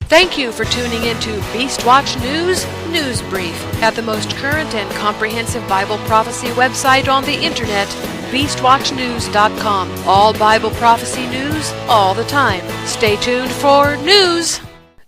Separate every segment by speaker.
Speaker 1: Thank you for tuning into Beastwatch News Brief at the most current and comprehensive Bible prophecy website on the internet, beastwatchnews.com. All Bible prophecy news, all the time. Stay tuned for news.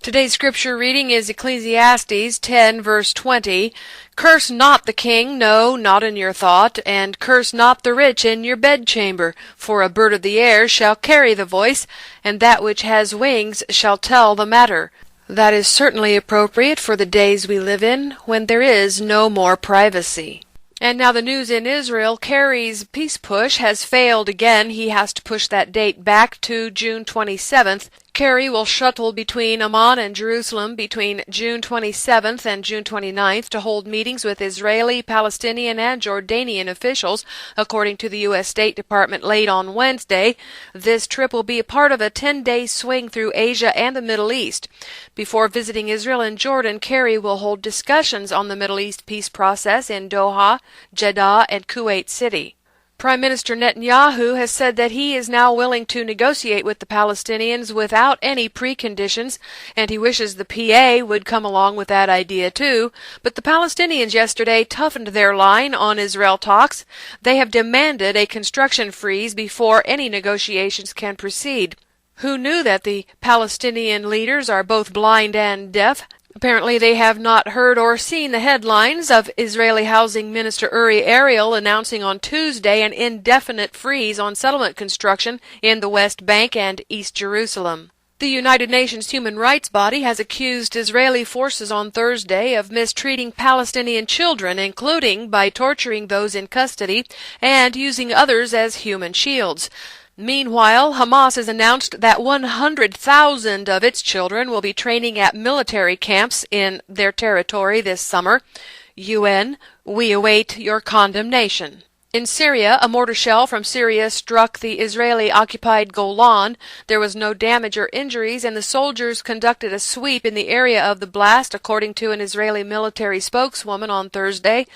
Speaker 1: Today's scripture reading is Ecclesiastes 10, verse 20. Curse not the king, no, not in your thought, and curse not the rich in your bedchamber, for a bird of the air shall carry the voice, and that which has wings shall tell the matter. That is certainly appropriate for the days we live in, when there is no more privacy. And now the news in Israel. Kerry's peace push has failed again. He has to push that date back to June 27th. Kerry will shuttle between Amman and Jerusalem between June 27th and June 29th to hold meetings with Israeli, Palestinian, and Jordanian officials, according to the U.S. State Department late on Wednesday. This trip will be a part of a 10-day swing through Asia and the Middle East. Before visiting Israel and Jordan, Kerry will hold discussions on the Middle East peace process in Doha, Jeddah, and Kuwait City. Prime Minister Netanyahu has said that he is now willing to negotiate with the Palestinians without any preconditions, and he wishes the PA would come along with that idea too. But the Palestinians yesterday toughened their line on Israel talks. They have demanded a construction freeze before any negotiations can proceed. Who knew that the Palestinian leaders are both blind and deaf? Apparently they have not heard or seen the headlines of Israeli Housing Minister Uri Ariel announcing on Tuesday an indefinite freeze on settlement construction in the West Bank and East Jerusalem. The United Nations human rights body has accused Israeli forces on Thursday of mistreating Palestinian children, including by torturing those in custody and using others as human shields. Meanwhile, Hamas has announced that 100,000 of its children will be training at military camps in their territory this summer. UN, we await your condemnation. In Syria, a mortar shell from Syria struck the Israeli-occupied Golan. There was no damage or injuries, and the soldiers conducted a sweep in the area of the blast, according to an Israeli military spokeswoman on Thursday.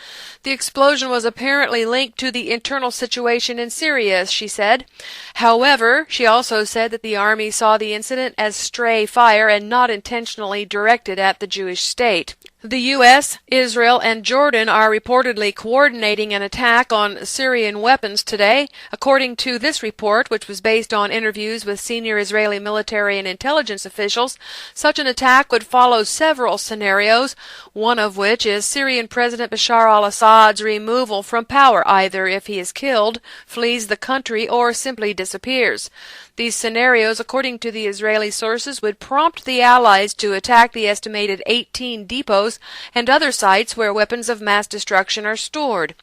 Speaker 1: The explosion was apparently linked to the internal situation in Syria, she said. However, she also said that the army saw the incident as stray fire and not intentionally directed at the Jewish state. The U.S., Israel, and Jordan are reportedly coordinating an attack on Syrian weapons today. According to this report, which was based on interviews with senior Israeli military and intelligence officials, such an attack would follow several scenarios, one of which is Syrian President Bashar al-Assad's removal from power, either if he is killed, flees the country, or simply disappears. These scenarios, according to the Israeli sources, would prompt the Allies to attack the estimated 18 depots and other sites where weapons of mass destruction are stored.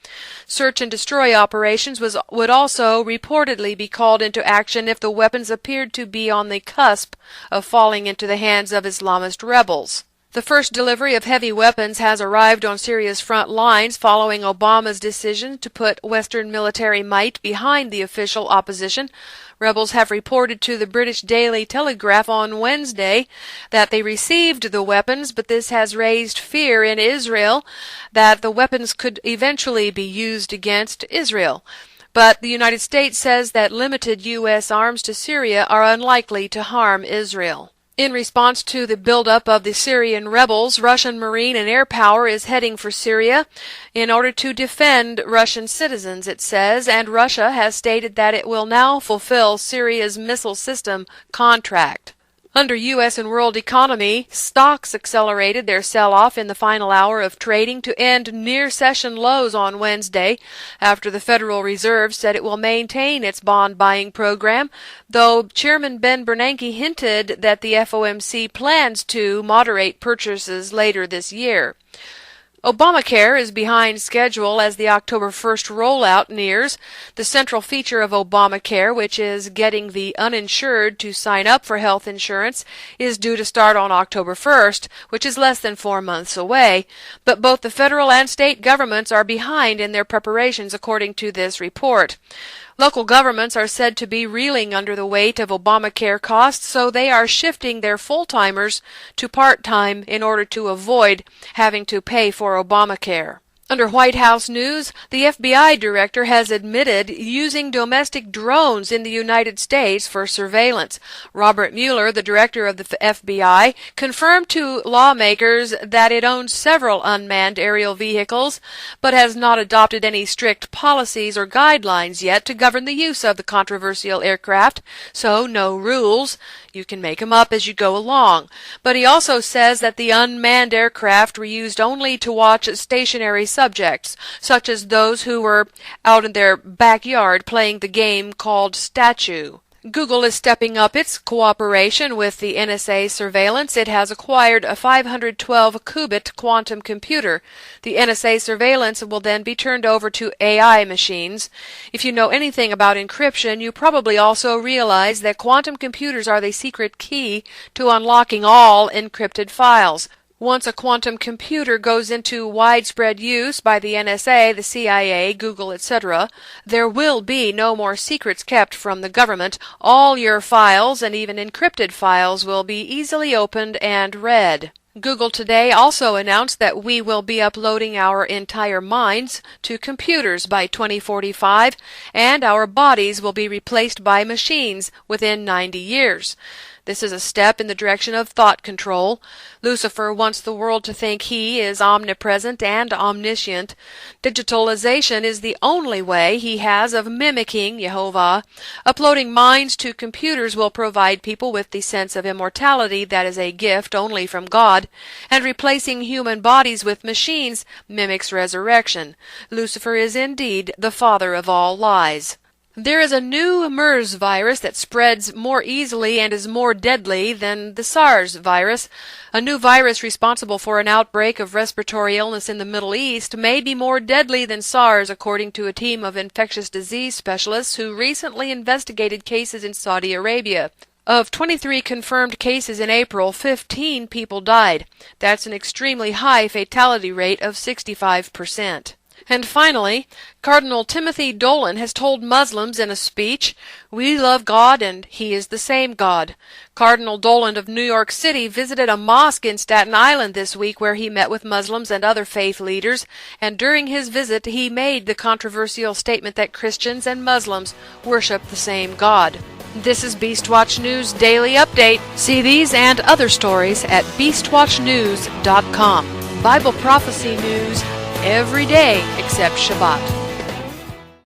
Speaker 1: Search and destroy operations would also reportedly be called into action if the weapons appeared to be on the cusp of falling into the hands of Islamist rebels. The first delivery of heavy weapons has arrived on Syria's front lines following Obama's decision to put Western military might behind the official opposition. Rebels have reported to the British Daily Telegraph on Wednesday that they received the weapons, but this has raised fear in Israel that the weapons could eventually be used against Israel. But the United States says that limited U.S. arms to Syria are unlikely to harm Israel. In response to the buildup of the Syrian rebels, Russian marine and air power is heading for Syria in order to defend Russian citizens, it says, and Russia has stated that it will now fulfill Syria's missile system contract. Under U.S. and world economy, stocks accelerated their sell-off in the final hour of trading to end near-session lows on Wednesday after the Federal Reserve said it will maintain its bond-buying program, though Chairman Bernanke hinted that the FOMC plans to moderate purchases later this year. Obamacare is behind schedule as the October 1st rollout nears. The central feature of Obamacare, which is getting the uninsured to sign up for health insurance, is due to start on October 1st, which is less than 4 months away. But both the federal and state governments are behind in their preparations, according to this report. Local governments are said to be reeling under the weight of Obamacare costs, so they are shifting their full-timers to part-time in order to avoid having to pay for Obamacare. Under White House news, the FBI director has admitted using domestic drones in the United States for surveillance. Robert Mueller, the director of the FBI, confirmed to lawmakers that it owns several unmanned aerial vehicles, but has not adopted any strict policies or guidelines yet to govern the use of the controversial aircraft, so no rules. You can make them up as you go along. But he also says that the unmanned aircraft were used only to watch stationary subjects, such as those who were out in their backyard playing the game called Statue. Google is stepping up its cooperation with the NSA surveillance. It has acquired a 512-qubit quantum computer. The NSA surveillance will then be turned over to AI machines. If you know anything about encryption, you probably also realize that quantum computers are the secret key to unlocking all encrypted files. Once a quantum computer goes into widespread use by the NSA, the CIA, Google, etc., there will be no more secrets kept from the government. All your files, and even encrypted files, will be easily opened and read. Google today also announced that we will be uploading our entire minds to computers by 2045, and our bodies will be replaced by machines within 90 years. This is a step in the direction of thought control. Lucifer wants the world to think he is omnipresent and omniscient. Digitalization is the only way he has of mimicking Jehovah. Uploading minds to computers will provide people with the sense of immortality that is a gift only from God, and replacing human bodies with machines mimics resurrection. Lucifer is indeed the father of all lies. There is a new MERS virus that spreads more easily and is more deadly than the SARS virus. A new virus responsible for an outbreak of respiratory illness in the Middle East may be more deadly than SARS, according to a team of infectious disease specialists who recently investigated cases in Saudi Arabia. Of 23 confirmed cases in April, 15 people died. That's an extremely high fatality rate of 65%. And finally, Cardinal Timothy Dolan has told Muslims in a speech, "We love God and He is the same God." Cardinal Dolan of New York City visited a mosque in Staten Island this week where he met with Muslims and other faith leaders, and during his visit he made the controversial statement that Christians and Muslims worship the same God. This is Beastwatch News Daily Update. See these and other stories at beastwatchnews.com. Bible prophecy news every day except Shabbat.